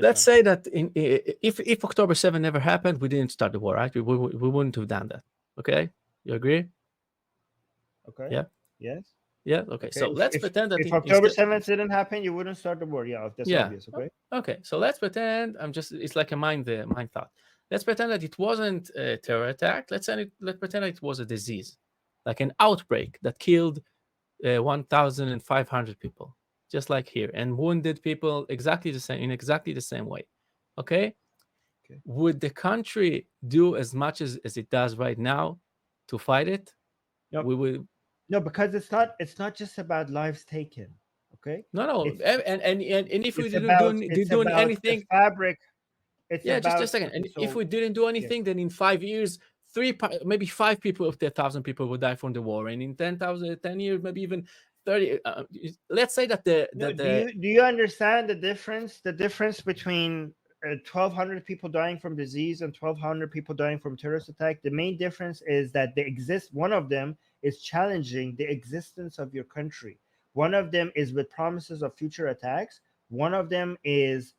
let's say that if October 7 never happened, we didn't start the war, right? We wouldn't have done that. Okay, you agree? Okay. Yeah, Yes. yeah. Okay, Okay. so let's pretend that If October instead, 7th didn't happen, you wouldn't start the war. Yeah, that's yeah. obvious. Okay. Okay, so let's pretend it's like a mind thought. Let's pretend that it wasn't a terror attack. Let's pretend that it was a disease, like an outbreak that killed 1,500 people, just like here, and wounded people exactly the same way. Okay, Okay. would the country do as much as it does right now to fight it? No, We will. no, because it's not just about lives taken. Okay. No, no, It's and if we it's didn't about it's do about the anything, fabric. It's yeah, just a about second. And if so we didn't do yeah. anything, then in 5 years, maybe five people of the 1,000 people would die from the war, and in 10 years, maybe even 30. Let's say that No, do the you understand the difference? The difference between 1,200 people dying from disease and 1,200 people dying from terrorist attack. The main difference is that one of them is challenging the existence of your country. One of them is with promises of future attacks. One of them is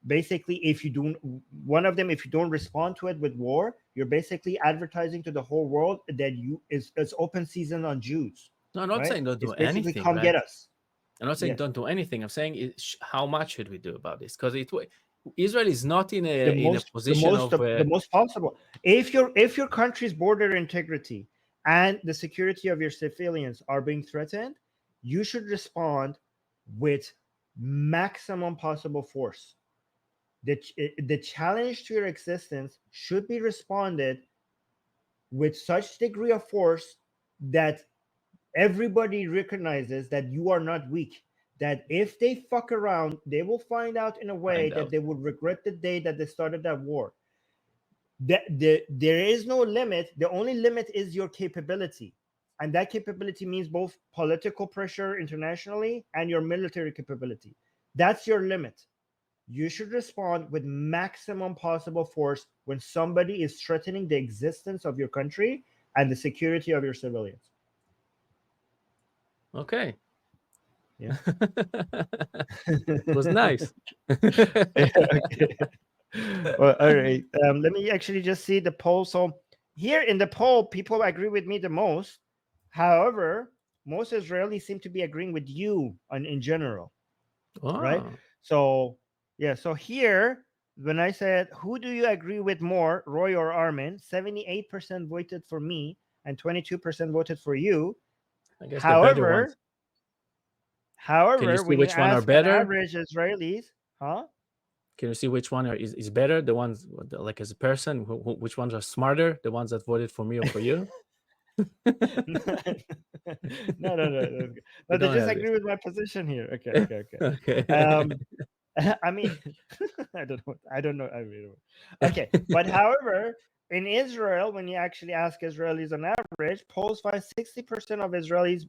basically if you don't respond to it with war, you're basically advertising to the whole world that it's open season on Jews, no, I'm not right? saying don't do It's basically anything, come right? get us. I'm not saying Yes. don't do anything. I'm saying how much should we do about this? Because Israel is not in the a most the position most of the most possible. If your country's border integrity and the security of your civilians are being threatened, you should respond with maximum possible force. The challenge to your existence should be responded with such degree of force that everybody recognizes that you are not weak, that if they fuck around, they will find out in a way find that out. they would regret the day that they started that war. There is no limit. The only limit is your capability, and that capability means both political pressure internationally and your military capability. That's your limit. You should respond with maximum possible force when somebody is threatening the existence of your country and the security of your civilians. Okay. Yeah. It was nice. Okay. Well, all right. Let me actually just see the poll. So here in the poll, people agree with me the most. However, most Israelis seem to be agreeing with you in general, right? Oh, So yeah. So here, when I said, "Who do you agree with more, Roy or Armin?" 78% voted for me, and 22% voted for you. I guess the better ones. However, Can you see when you which one are ask an better? average Israelis, huh? Can you see which one is better? The ones like as a person, which ones are smarter? The ones that voted for me or for you? No, no, no, no. You No, they don't just have agree it. with my position here. Okay, okay, okay. Okay. Um, I mean, I don't know. I don't know. I really don't. Okay, but however, in Israel, when you actually ask Israelis on average, polls find 60% of Israelis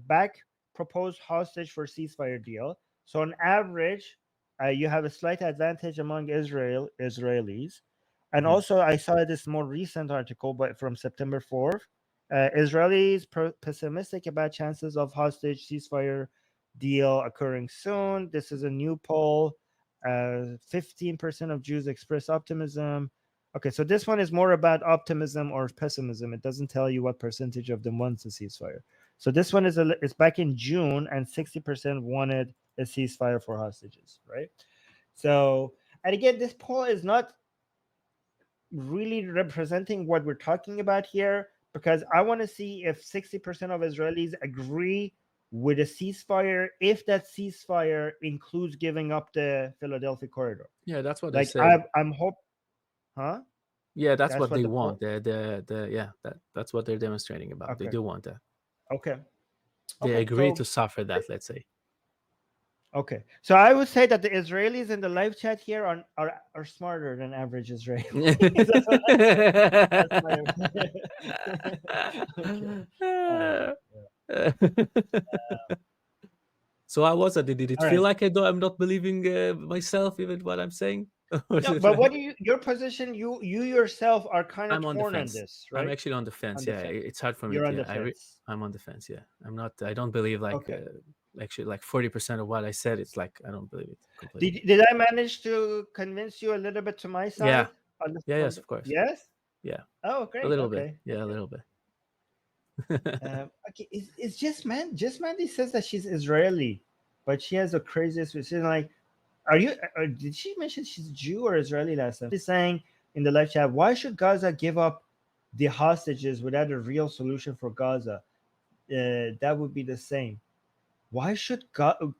back proposed hostage for ceasefire deal. So on average, you have a slight advantage among Israelis. And Mhm. also, I saw this more recent article, but from September 4th. Israelis pessimistic about chances of hostage ceasefire deal occurring soon. This is a new poll. 15% of Jews express optimism. Okay, so this one is more about optimism or pessimism. It doesn't tell you what percentage of them wants a ceasefire. So this one is back in June, and 60% wanted a ceasefire for hostages, right? So, and again, this poll is not really representing what we're talking about here, because I want to see if 60% of Israelis agree with a ceasefire, if that ceasefire includes giving up the Philadelphia corridor. Yeah, that's what they Like say. I'm hope, huh? Yeah, that's That's what what they the want. That's what they're demonstrating about. They okay, do want that. okay, They okay. agree to suffer that. Let's say. Okay, so I would say that the Israelis in the live chat here are smarter than average Israelis. That's what I say. That's my okay. All right. So I was. Did it All feel right. like I'm not believing myself even what I'm saying? Or is No, it but what like do your position? You yourself are kind of I'm on the torn on fence? this, I'm right? actually on the fence. On the Yeah, fence. it's hard for me. You're on Yeah, the fence. I'm on the fence. Yeah, I'm not. I don't believe like Okay. actually like 40% of what I said. It's like I don't believe it completely. Did I manage to convince you a little bit to my Yeah. side? On this Yeah. one? Yes, of course. Yes. Yeah. Oh, A great. little bit. Okay. Yeah, a little bit. Okay. It's just man. Just Mandy says that she's Israeli, but she has the craziest. She's like, are you? Did she mention she's Jew or Israeli last time? She's saying in the live chat, why should Gaza give up the hostages without a real solution for Gaza? That would be the same. Why should Gaza?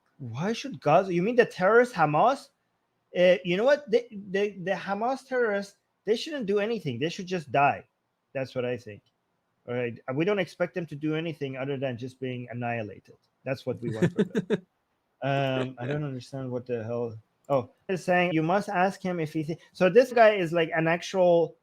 You mean the terrorist Hamas? You know what? The Hamas terrorists, they shouldn't do anything. They should just die. That's what I think. All right. We don't expect them to do anything other than just being annihilated. That's what we want from them. I don't understand what the hell. Oh, it's saying you must ask him if he. So this guy is like an actual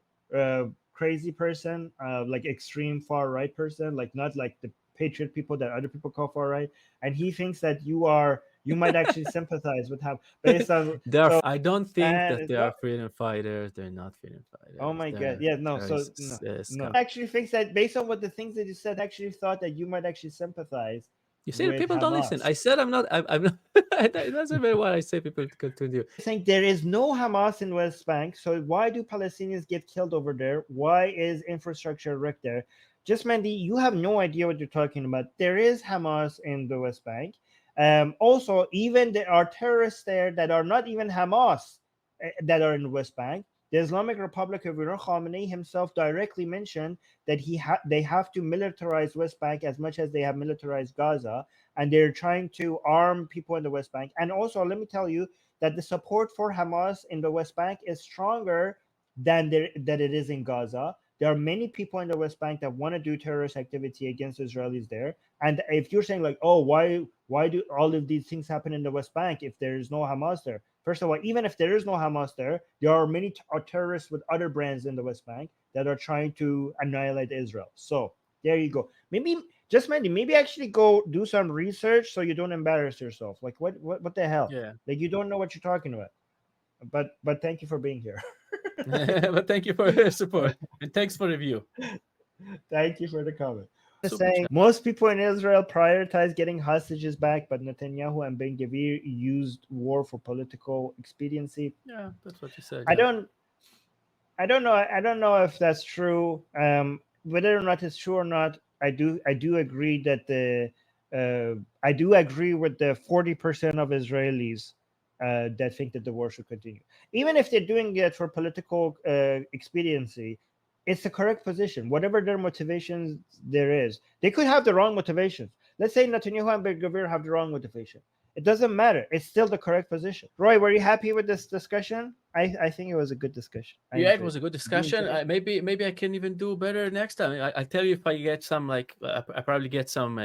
crazy person, like extreme far right person, like not like the patriot people that other people call far right. And he thinks that you might actually sympathize with him based on. So I don't think and that it's they are not. freedom fighters. They're not freedom Oh fighters. my god! They're Yeah, no. So terrorists. no. Actually, thinks that based on what the things that you said, actually thought that you might actually sympathize You see, with people don't listen. Hamas. I said I'm not. I'm not. It doesn't matter what I say. People continue. I think there is no Hamas in West Bank, so why do Palestinians get killed over there? Why is infrastructure wrecked there? Just Mandy, you have no idea what you're talking about. There is Hamas in the West Bank. Also, even there are terrorists there that are not even Hamas that are in the West Bank. The Islamic Republic of Iran, Khamenei himself directly mentioned that they have to militarize West Bank as much as they have militarized Gaza, and they're trying to arm people in the West Bank. And also, let me tell you that the support for Hamas in the West Bank is stronger than that it is in Gaza. There are many people in the West Bank that want to do terrorist activity against Israelis there. And if you're saying like, oh, why do all of these things happen in the West Bank if there is no Hamas there? First of all, even if there is no Hamas there are many terrorists with other brands in the West Bank that are trying to annihilate Israel. So there you go. Maybe actually go do some research so you don't embarrass yourself. Like what the hell? Yeah. Like you don't know what you're talking about. But thank you for being here. But thank you for your support and thanks for the review. Thank you for the comment. Super Saying chat. most people in Israel prioritize getting hostages back, but Netanyahu and Ben Gvir used war for political expediency. Yeah, that's what you said. I Yeah. don't know. I don't know if that's true. Whether or not it's true or not, I do agree that I do agree with the 40% of Israelis that think that the war should continue, even if they're doing it for political expediency. It's the correct position, whatever their motivations there is. They could have the wrong motivations. Let's say Netanyahu and Ben Gvir have the wrong motivation. It doesn't matter. It's still the correct position. Roy, were you happy with this discussion? I think it was a good discussion. Yeah, it was a good discussion. Maybe I can even do better next time. I'll tell you if I get some I probably get some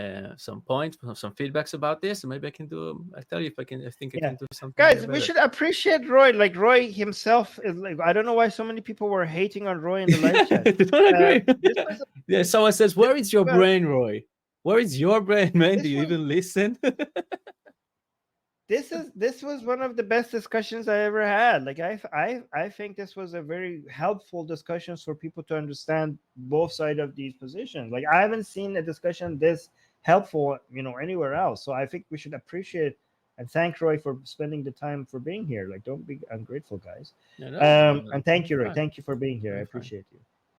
points, some feedbacks about this, and maybe I can do. I'll tell you if I can. I think I can do something. Guys, we should appreciate Roy. Like Roy himself is like, I don't know why so many people were hating on Roy in the live chat. They don't agree. Yeah, someone says, "Where is your brain, Roy? Where is your brain, man? Do you even listen?" This was one of the best discussions I ever had. Like I think this was a very helpful discussion for people to understand both sides of these positions. Like I haven't seen a discussion this helpful, anywhere else. So I think we should appreciate and thank Roy for spending the time for being here. Like don't be ungrateful, guys. No, and thank you, Roy. Thank you for being here. I appreciate you.